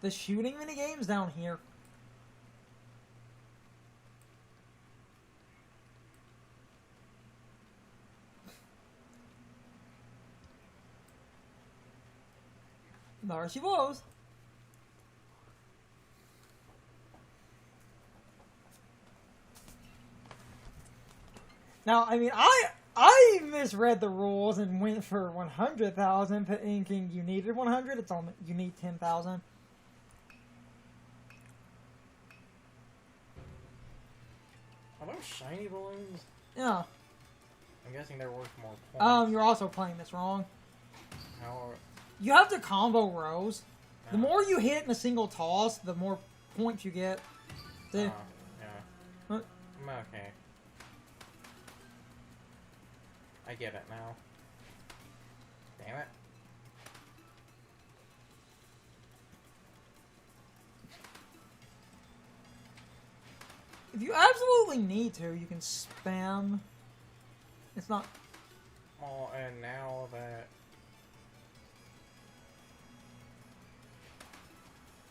the shooting minigames down here. There she blows. Now, I mean, I misread the rules and went for 100,000, thinking you needed 100. It's only you need 10,000. Are those shiny balloons? Yeah. I'm guessing they're worth more points. You're also playing this wrong. How are... You have to combo rows. Yeah. The more you hit in a single toss, the more points you get. See? Yeah. Huh? I'm okay. I get it now. Damn it. If you absolutely need to, you can spam. It's not... Oh, and now that...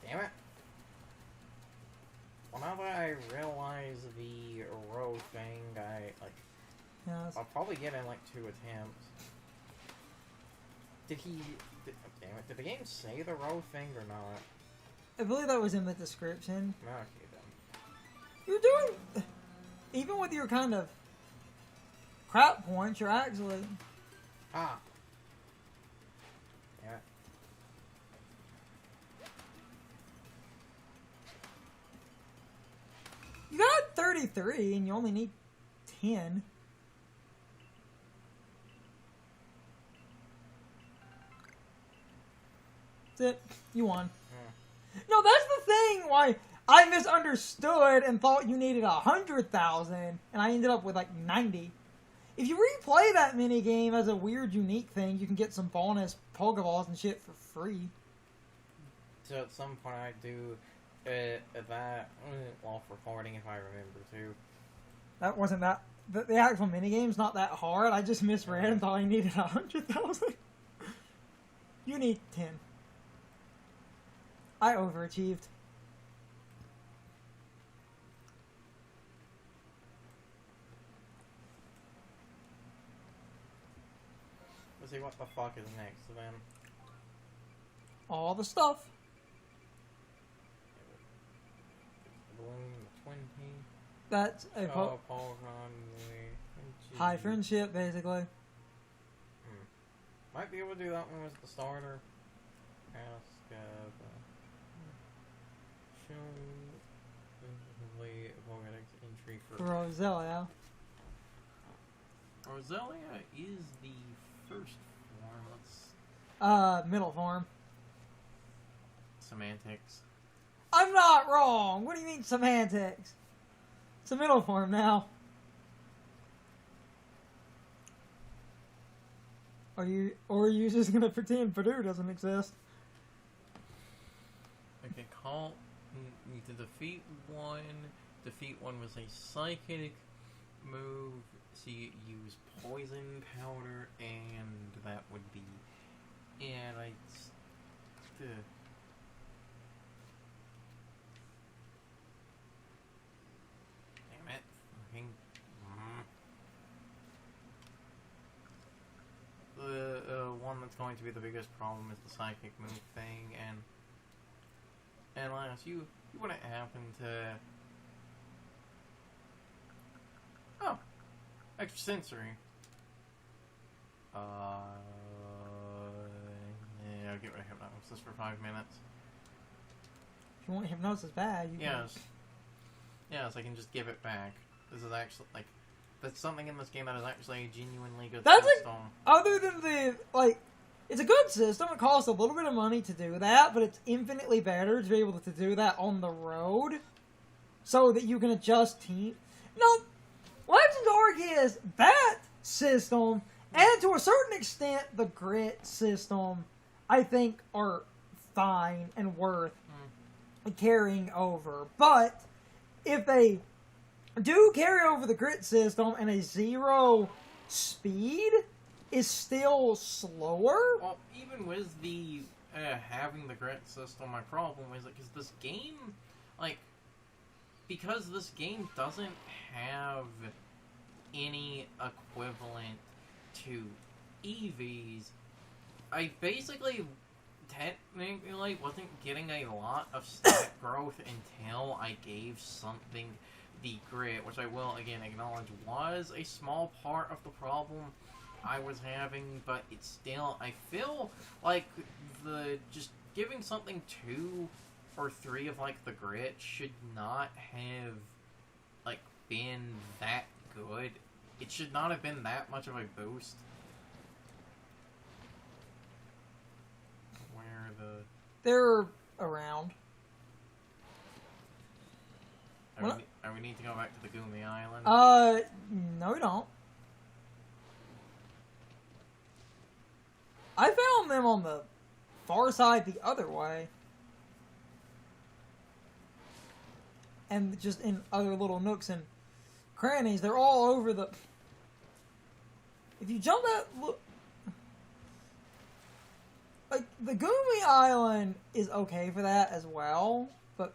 Damn it. Well, now that I realize the row thing, Yes. I'll probably get in like 2 attempts. Damn it, did the game say the row thing or not? I believe that was in the description. Okay then. You're doing... Even with your kind of crap points, you're actually... Ah! Yeah. You got 33 and you only need 10. That's it. You won. No, that's the thing why I misunderstood and thought you needed 100,000 and I ended up with like 90. If you replay that minigame as a weird, unique thing, you can get some bonus Pokeballs and shit for free. So at some point I do that off recording if I remember to. That wasn't that... The actual minigame's not that hard. I just misread and thought I needed 100,000. You need 10. I overachieved. Let's see what the fuck is next then. All the stuff. Balloon 20. That's a high friendship, basically. Might be able to do that one as the starter. Ask entry for Roselia. Roselia is the first form. Let's Middle form. semantics. I'm not wrong. What do you mean semantics? It's a middle form now. Or are you just gonna pretend Purdue doesn't exist? Okay, call to defeat one was a psychic move, so you use poison powder, and that would be, and damn it, fucking, the one that's going to be the biggest problem is the psychic move thing, and unless you wouldn't happen to... Oh! Extrasensory. Yeah, I'll get rid of hypnosis for 5 minutes. If you want hypnosis bad, you can. Yes, I can just give it back. This is actually, like... That's something in this game that is actually a genuinely good system. Other than the, like... It's a good system. It costs a little bit of money to do that, but it's infinitely better to be able to do that on the road so that you can adjust team. No, Legends Arceus, that system, and to a certain extent, the grit system, I think are fine and worth carrying over. But if they do carry over the grit system and a 0 speed... is still slower. Well, even with the having the grit system my problem is because this game, like, because this game doesn't have any equivalent to EVs, I basically technically wasn't getting a lot of stat growth until I gave something the grit, which I will again acknowledge was a small part of the problem I was having, but it's still, I feel like the just giving something 2 or 3 of like the grit should not have like been that good. It should not have been that much of a boost. Where the... They're around. We need to go back to the Goomy Island? No we don't. I found them on the far side the other way. And just in other little nooks and crannies. They're all over the... If you jump that... Look... Like, the Goomy Island is okay for that as well, but...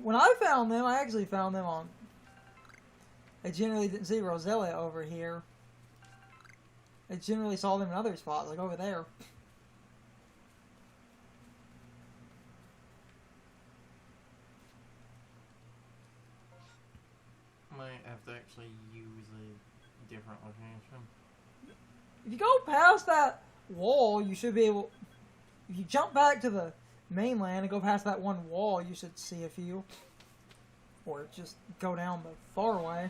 When I found them, I actually found them on... I generally didn't see Roselia over here. I generally saw them in other spots, like over there. Might have to actually use a different location. If you go past that wall, you should be able... If you jump back to the mainland and go past that one wall, you should see a few. Or just go down the far way.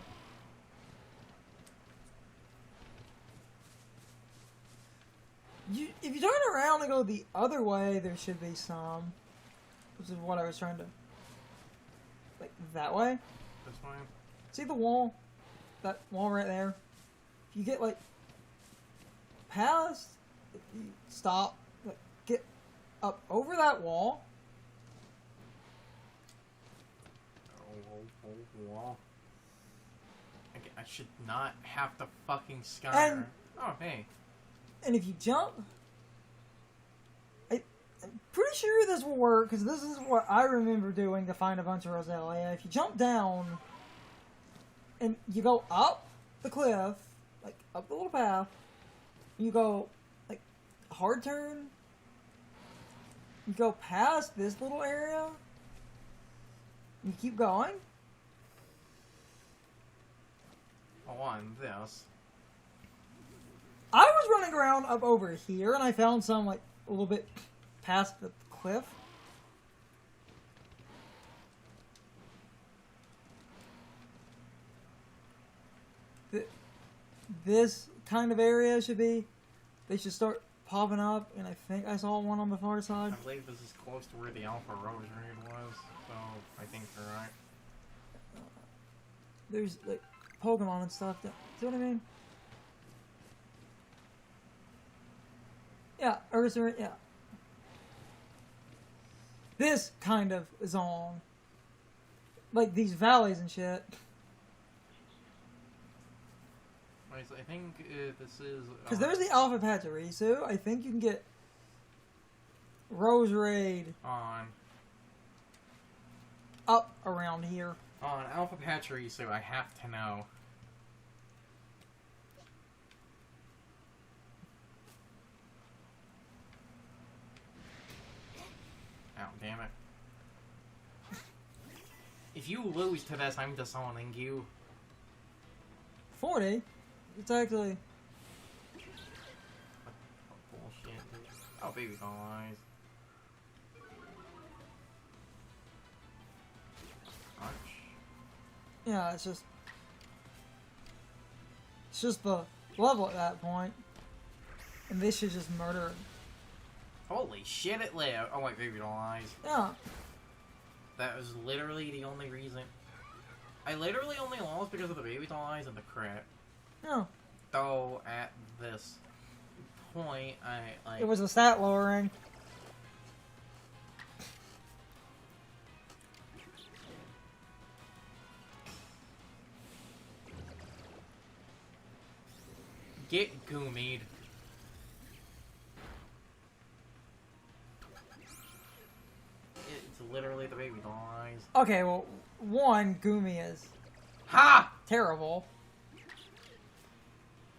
If you turn around and go the other way, there should be some. Which is what I was trying to... Like, that way? That's fine. See the wall? That wall right there? If you get, like, past... You stop. Like, get up over that wall. Wall. I should not have to fucking skyr. Oh, hey. And if you jump... I'm pretty sure this will work, because this is what I remember doing to find a bunch of Roselia. If you jump down, and you go up the cliff, like, up the little path, you go, like, hard turn, you go past this little area, you keep going. Oh, on this. I was running around up over here, and I found some, like, a little bit past the cliff. This kind of area should be... They should start popping up, and I think I saw one on the far side. I believe this is close to where the Alpha Rose raid was, so I think you're right. There's, like, Pokemon and stuff. Do you know what I mean? Yeah, Ursa, yeah. This kind of zone. Like these valleys and shit. Right, so I think this is... Because there's the Alpha Pachirisu. I think you can get Rose Raid on up around here. On Alpha Pachirisu, I have to know. Oh, damn it. If you lose to this, I'm disowning you. 40? It's actually... What bullshit. Oh, baby doll eyes. Ouch. Yeah, it's just... It's just the level at that point. And this should just murder... Holy shit, it lit. Oh, wait, baby doll eyes. Yeah. That was literally the only reason. I literally only lost because of the baby doll eyes and the crit. Yeah. Though, at this point, I, like... It was a stat lowering. Get goomied. Really, the baby dies. Okay, well, one, Goomy is Ha! terrible.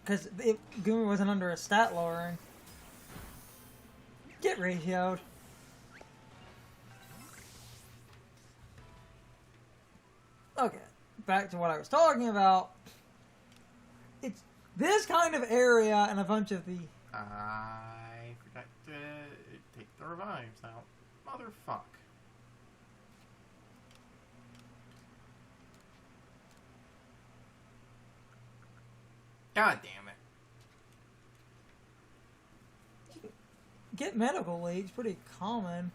Because Goomy wasn't under a stat lowering. Get ratioed. Okay, back to what I was talking about. It's this kind of area and a bunch of the... I forgot to take the revives out. Motherfuck. God damn it. Get medical leaks, pretty common.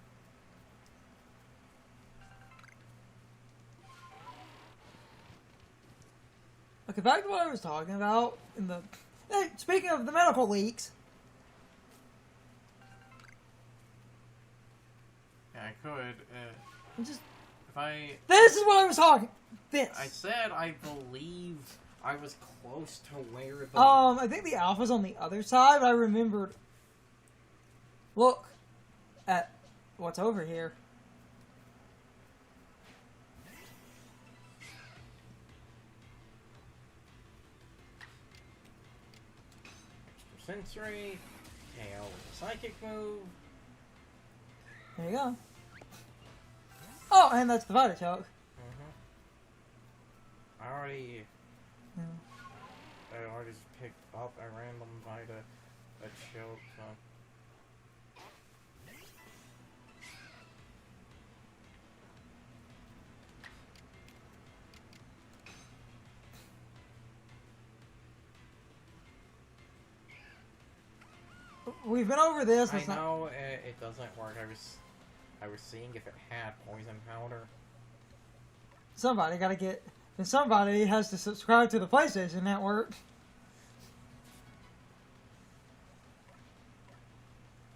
Okay, back to what I was talking about in the... Hey, speaking of the medical leaks... Yeah, I could. Just... If I... This is what I was talking... This. I said I believe I was close to where the... I think the alpha's on the other side, but I remembered... Look at what's over here. Sensory, KO with a psychic move. There you go. Oh, and that's the Vita Choke. I already Yeah. just picked up a random Vita choke, so... We've been over this. I know it doesn't work. I was seeing if it had poison powder. Somebody gotta get... And somebody has to subscribe to the PlayStation Network.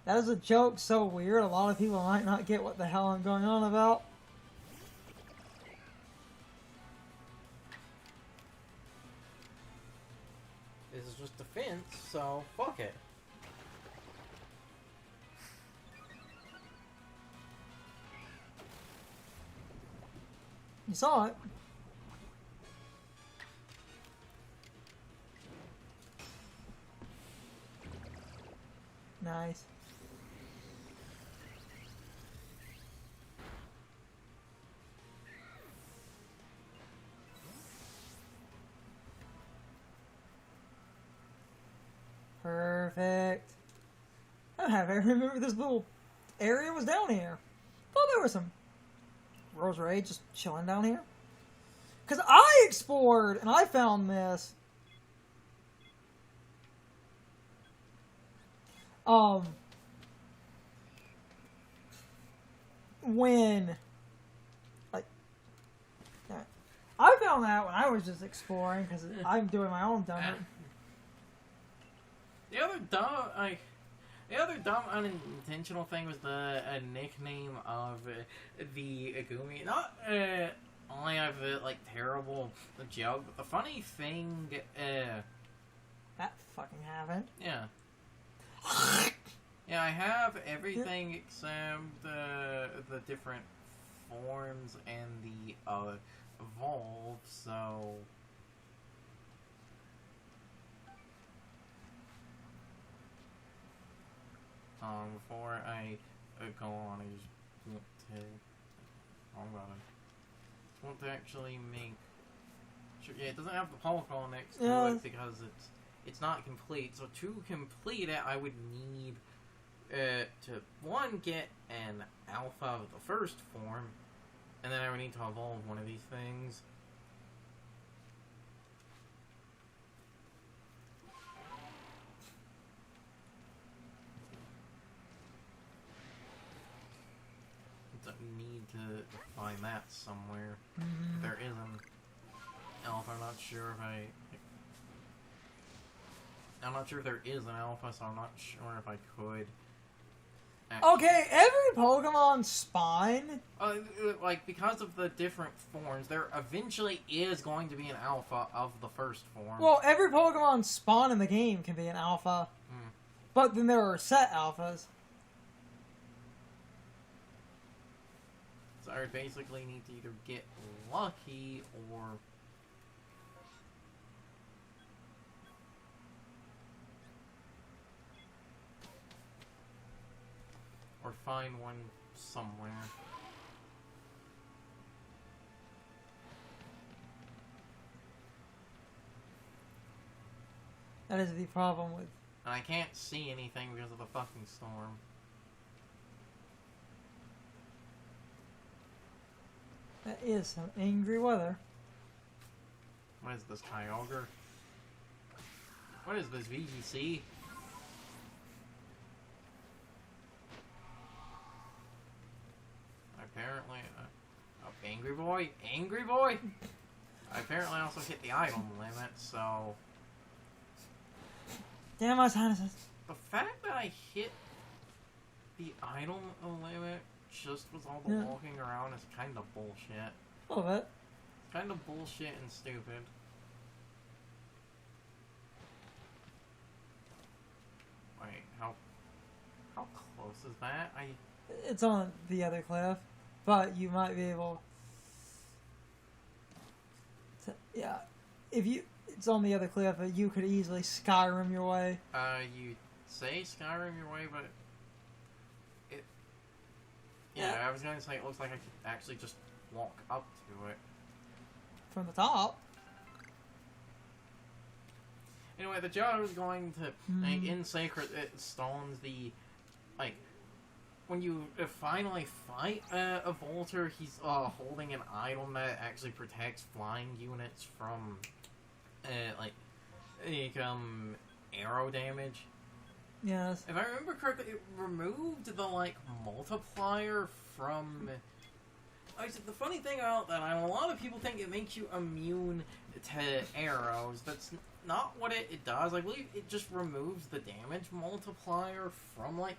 That is a joke so weird, a lot of people might not get what the hell I'm going on about. This is just defense, so fuck it. You saw it. Nice. Perfect. I remember this little area was down here. Thought there was some Rosary just chilling down here. Because I explored and I found this. When, like, I found that when I was just exploring because I'm doing my own dungeon. The other dumb unintentional thing was the nickname of the Agumi. Not only have it like terrible joke, but the funny thing, That fucking happened. yeah. Yeah, I have everything except the different forms and the evolve, so... Before I go on, I just want to... I want to actually make... Sure, yeah, it doesn't have the Pokémon next to it because it's not complete. So to complete it, I would need to, one, get an alpha of the first form, and then I would need to evolve one of these things. Need to find that somewhere. If there isn't alpha, I'm not sure if there is an alpha, so I'm not sure if I could. Okay, every Pokemon spawn. Like, because of the different forms, there eventually is going to be an alpha of the first form. Well, every Pokemon spawn in the game can be an alpha. But then there are set alphas. So I would basically need to either get lucky or find one somewhere. That is the problem with... And I can't see anything because of the fucking storm. That is some angry weather. What is this, Kyogre? What is this, VGC? Apparently, Angry Boy? Angry Boy? I apparently also hit the item limit, so... Damn my sinuses. The fact that I hit the item limit just with all the walking around is kind of bullshit. A little bit. Kind of bullshit and stupid. Wait, how close is that? It's on the other cliff, but you might be able to, yeah, if you, it's on the other cliff, but you could easily Skyrim your way. You say Skyrim your way, but yeah, I was gonna say it looks like I could actually just walk up to it. From the top. Anyway, the job was going to, like, in Sacred Stones, like, when you finally fight a Volter, he's holding an item that actually protects flying units from, arrow damage. Yes. If I remember correctly, it removed the, like, multiplier from... The funny thing about that, a lot of people think it makes you immune to arrows. That's not what it does. I believe it just removes the damage multiplier from, like,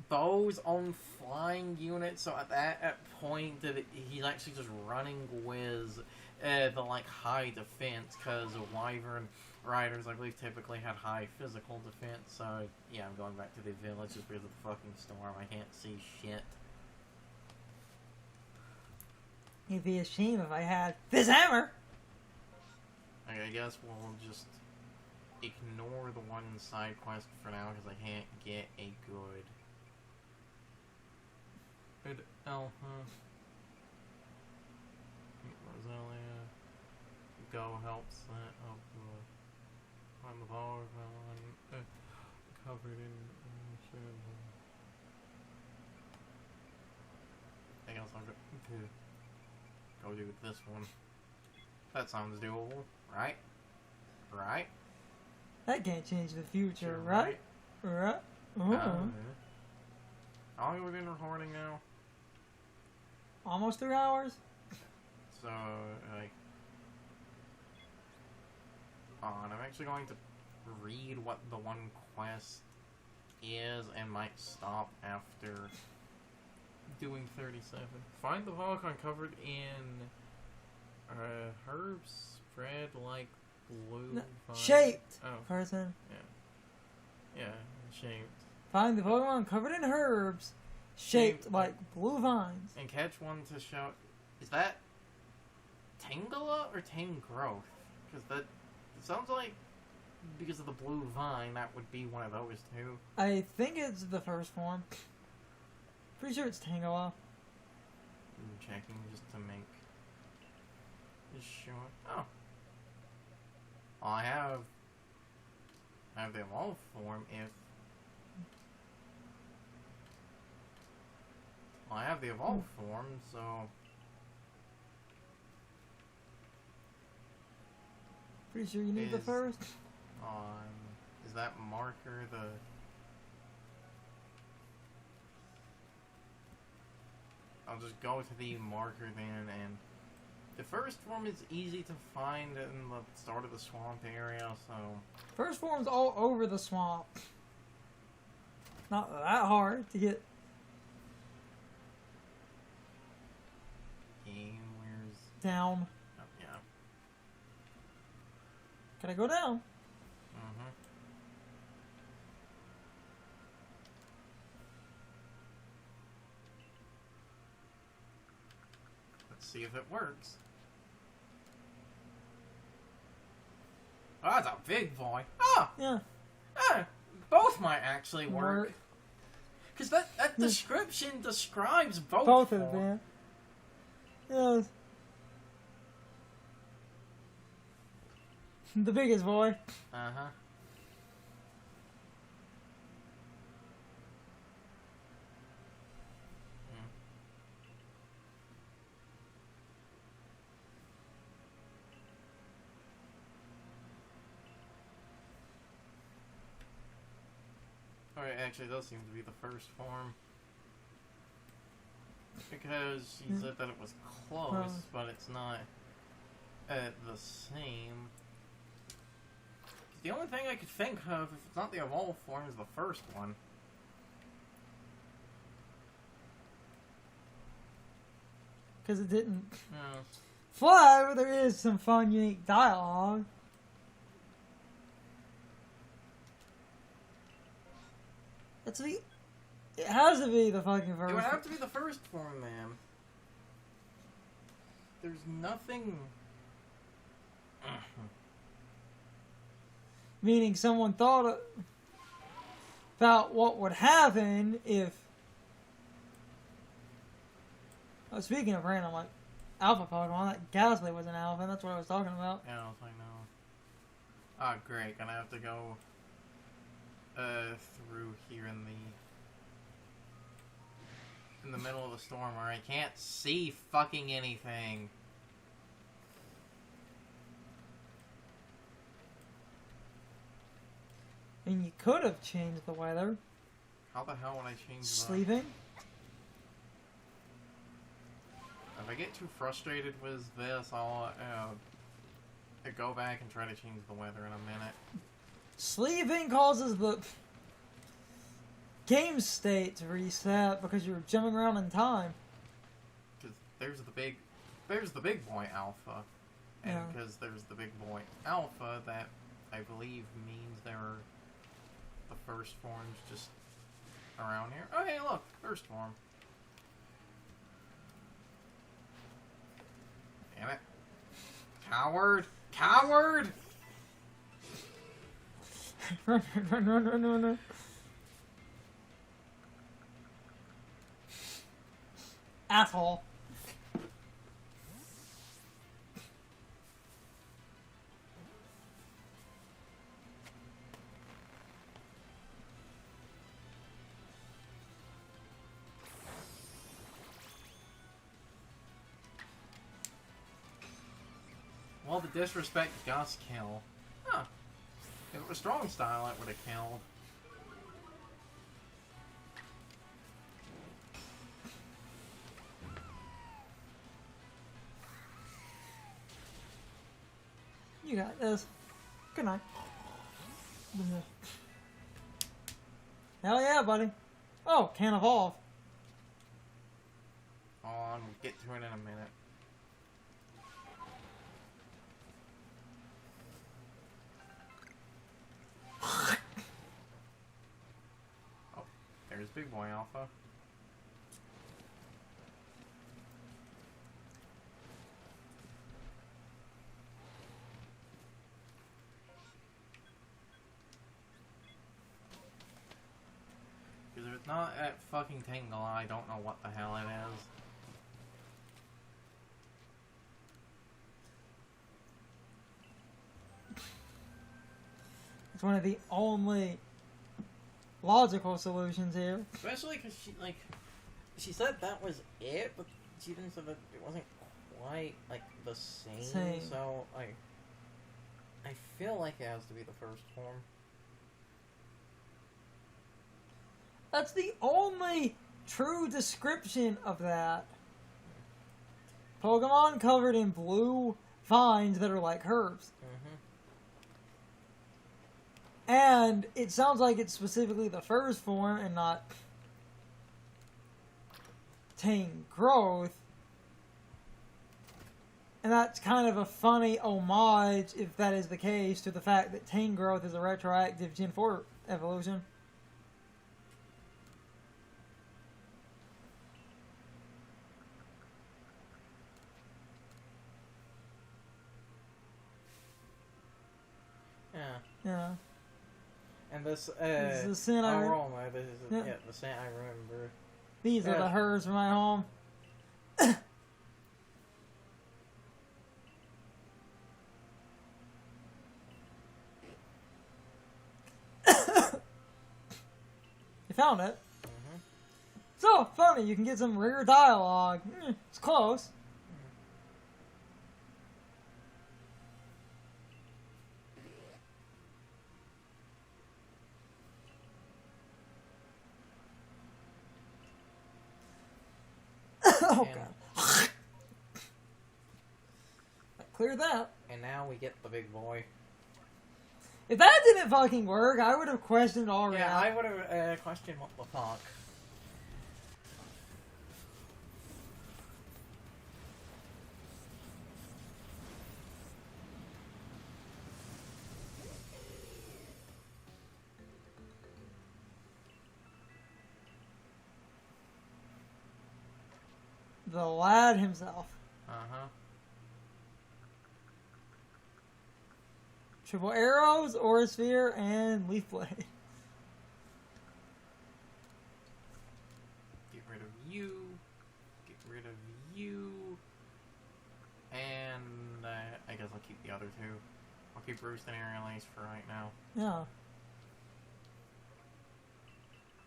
bows on flying units. So at that point, that he's actually just running with the, like, high defense, because Wyvern riders, I believe, typically had high physical defense. So, yeah, I'm going back to the village just because of the fucking storm. I can't see shit. It'd be a shame if I had this hammer. Okay, I guess we'll just ignore the one side quest for now because I can't get a good Alpha. Rosalia. Go help set up on the power line. Covered in I guess I'll go do this one. That sounds doable, right? Right? That can't change the future, Sure, right? Right? How long have we been recording now? Almost 3 hours? So, like... and I'm actually going to read what the one quest is and might stop after doing 37. Find the Volcon covered in herbs spread like blue vines. Shaped! Oh. Person. Yeah, shaped. Find the Pokemon covered in herbs, shaped like blue vines. And catch one to show... Is that Tangela or Tangrowth? Because that... It sounds like... Because of the blue vine, that would be one of those two. I think it's the first one. Pretty sure it's Tangela. I'm checking just to make sure. Oh. Well, I have the evolved form if... Well, I have the evolved form, so... Pretty sure you need the first. Is that marker the... I'll just go to the marker then, and the first form is easy to find in the start of the swamp area, so... First form's all over the swamp. Not that hard to get. Game, where's... Down. Oh, yeah. Can I go down? Mm-hmm. see if it works. Oh, that's a big boy. Oh! Yeah. Both might actually work. Because that description describes both. Both of them. Yeah. The biggest boy. Uh-huh. Alright, actually, it does seem to be the first form. Because she said that it was close, but it's not the same. The only thing I could think of, if it's not the evolved form, is the first one. Because it didn't No. fly, but there is some fun, unique dialogue. It has to be the fucking first. It would have to be the first form, man. There's nothing... Meaning someone thought about what would happen if... Oh, speaking of random, like, alpha Pokemon, that Ghastly was an alpha, and that's what I was talking about. Yeah, I know. Ah, great. Gonna have to go through here in the middle of the storm where I can't see fucking anything. And you could have changed the weather. How the hell would I change that? Sleeping. If I get too frustrated with this, I'll go back and try to change the weather in a minute. Sleeping causes the game state to reset because you're jumping around in time. Because there's the big boy alpha, and because there's the big boy alpha, that I believe means there are the first forms just around here. Oh, hey, look, first form. Damn it. Coward! Coward! Run. Asshole. Well, the disrespect Gus kill. Huh. If it was strong style, it would have killed. You got this. Good night. Hell yeah, buddy. Oh, can't evolve. On, we'll get to it in a minute. Oh, there's Big Boy Alpha. Because if it's not at fucking Tangela, I don't know what the hell it is. It's one of the only logical solutions here. Especially because she said that was it, but she didn't say that it wasn't quite, the same. So, I feel like it has to be the first form. That's the only true description of that. Pokemon covered in blue vines that are like herbs. And it sounds like it's specifically the first form and not Tang growth. And that's kind of a funny homage, if that is the case, to the fact that Tang growth is a retroactive Gen 4 evolution. Yeah. And this, This is the scent I aroma, this is, yeah. yeah, the scent I remember. These are the herbs from my home. You found it. Mm-hmm. So funny, you can get some rare dialogue. It's close. Oh god. Clear that. And now we get the big boy. If that didn't fucking work, I would have questioned already. Yeah, I would have questioned what the fuck. The lad himself. Uh-huh. Triple arrows, aura sphere, and leaf blade. Get rid of you. Get rid of you. And I guess I'll keep the other two. I'll keep Roost and Aerial Ace for right now. Yeah.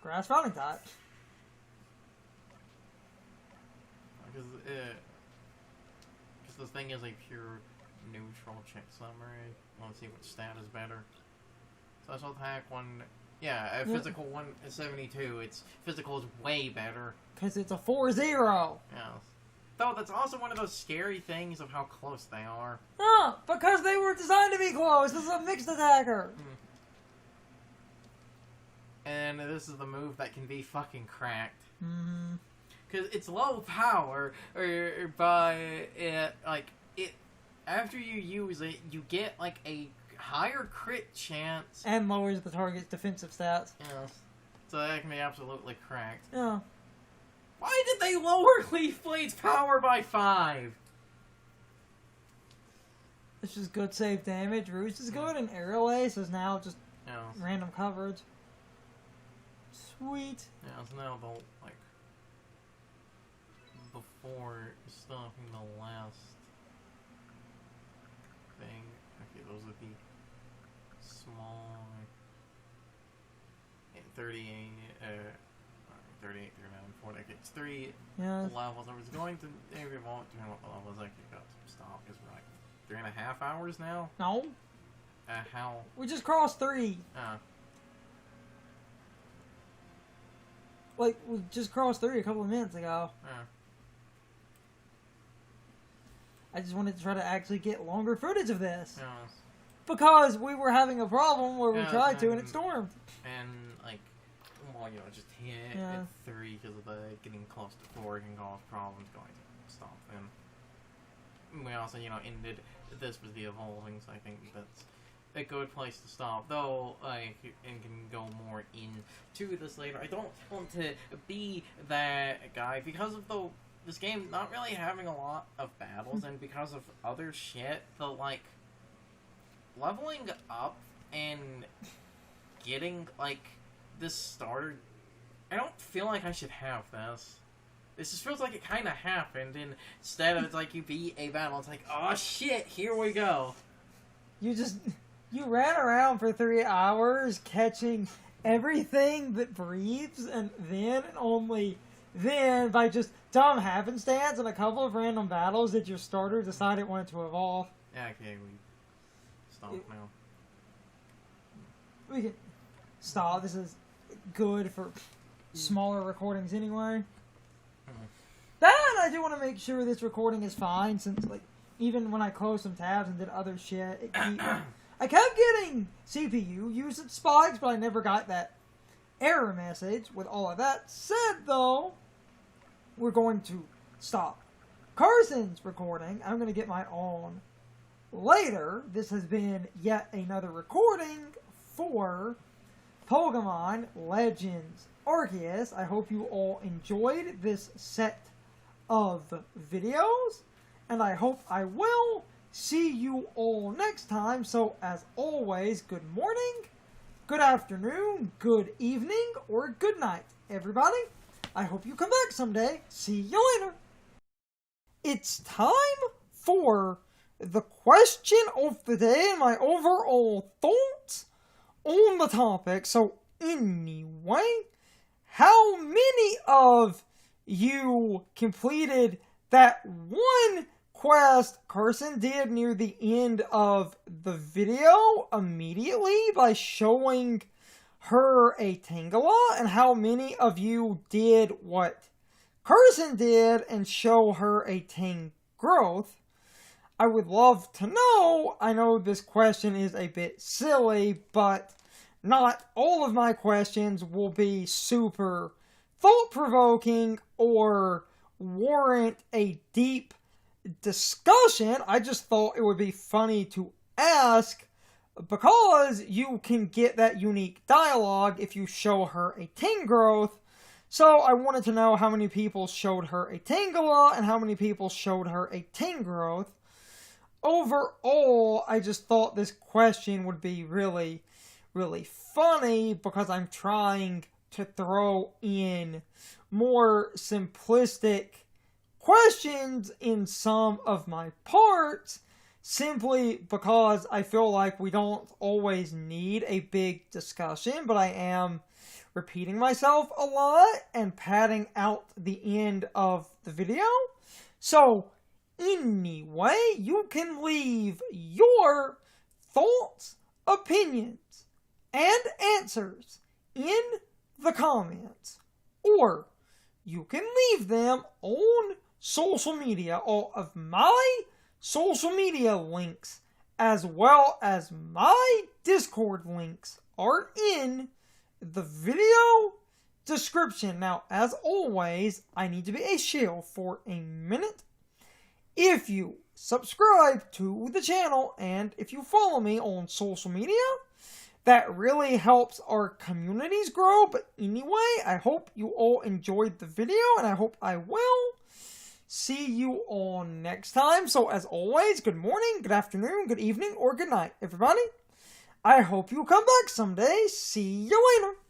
Grass running type. Because this thing is a pure neutral check summary. Want to see which stat is better. Special attack one, yeah, physical 172. Its physical is way better. Because it's a 4-0. Yes. Though that's also one of those scary things of how close they are. Huh, because they were designed to be close. This is a mixed attacker. And this is the move that can be fucking cracked. Mm-hmm. Because it's low power, but after you use it, you get like a higher crit chance. And lowers the target's defensive stats. Yes. So that can be absolutely cracked. Yeah. Why did they lower Leaf Blade's power by 5? It's just good save damage. Roost is good, and Aerial Ace is now just random coverage. Sweet. Yeah, so now the, like, before stopping the last thing. Okay, those would be small. 38, 38 through 9, 4 decades, 3 levels. I was going to maybe evolve to what levels I could go to stop, because we're like 3.5 hours now? No. How? We just crossed 3. Like, we just crossed 3 a couple of minutes ago. I just wanted to try to actually get longer footage of this. Because we were having a problem where we tried to and it stormed. And, like, well, you know, just hit at 3 because of the getting close to 4 can cause problems going to stop them. We also, you know, ended, this was the evolving, so I think that's a good place to stop. Though, like, and can go more into this later. I don't want to be that guy because of this game not really having a lot of battles, and because of other shit, the, like, leveling up and getting, like, this starter, I don't feel like I should have this. This just feels like it kind of happened, and instead of, it's like, you beat a battle, it's like, oh shit, here we go. You ran around for 3 hours catching everything that breathes, and then, and only then, by just dumb happenstance and a couple of random battles, did your starter decide it wanted to evolve. Yeah, okay, we stop now. We can stop. This is good for smaller recordings anyway. That, I do want to make sure this recording is fine, since, like, even when I closed some tabs and did other shit, I kept getting CPU usage spikes, but I never got that error message. With all of that said, though, we're going to stop Carson's recording. I'm going to get mine on later. This has been yet another recording for Pokemon Legends Arceus. I hope you all enjoyed this set of videos, and I hope I will see you all next time. So, as always, good morning, good afternoon, good evening, or good night, everybody. I hope you come back someday. See you later. It's time for the question of the day and my overall thoughts on the topic. So, anyway, how many of you completed that one quest Carson did near the end of the video immediately by showing her a Tangela, and how many of you did what Carson did and show her a Tangrowth? I would love to know. I know this question is a bit silly, but not all of my questions will be super thought-provoking or warrant a deep discussion. I just thought it would be funny to ask because you can get that unique dialogue if you show her a Tangrowth. So I wanted to know how many people showed her a Tangela and how many people showed her a Tangrowth. Overall, I just thought this question would be really, really funny because I'm trying to throw in more simplistic questions in some of my parts, simply because I feel like we don't always need a big discussion, but I am repeating myself a lot and padding out the end of the video. So, anyway, you can leave your thoughts, opinions, and answers in the comments, or you can leave them on social media. All of my social media links, as well as my Discord links, are in the video description. Now, as always, I need to be a shill for a minute. If you subscribe to the channel and if you follow me on social media, that really helps our communities grow. But anyway, I hope you all enjoyed the video, and I hope I will see you all next time. So as always, good morning, good afternoon, good evening, or good night, everybody. I hope you come back someday. See you later.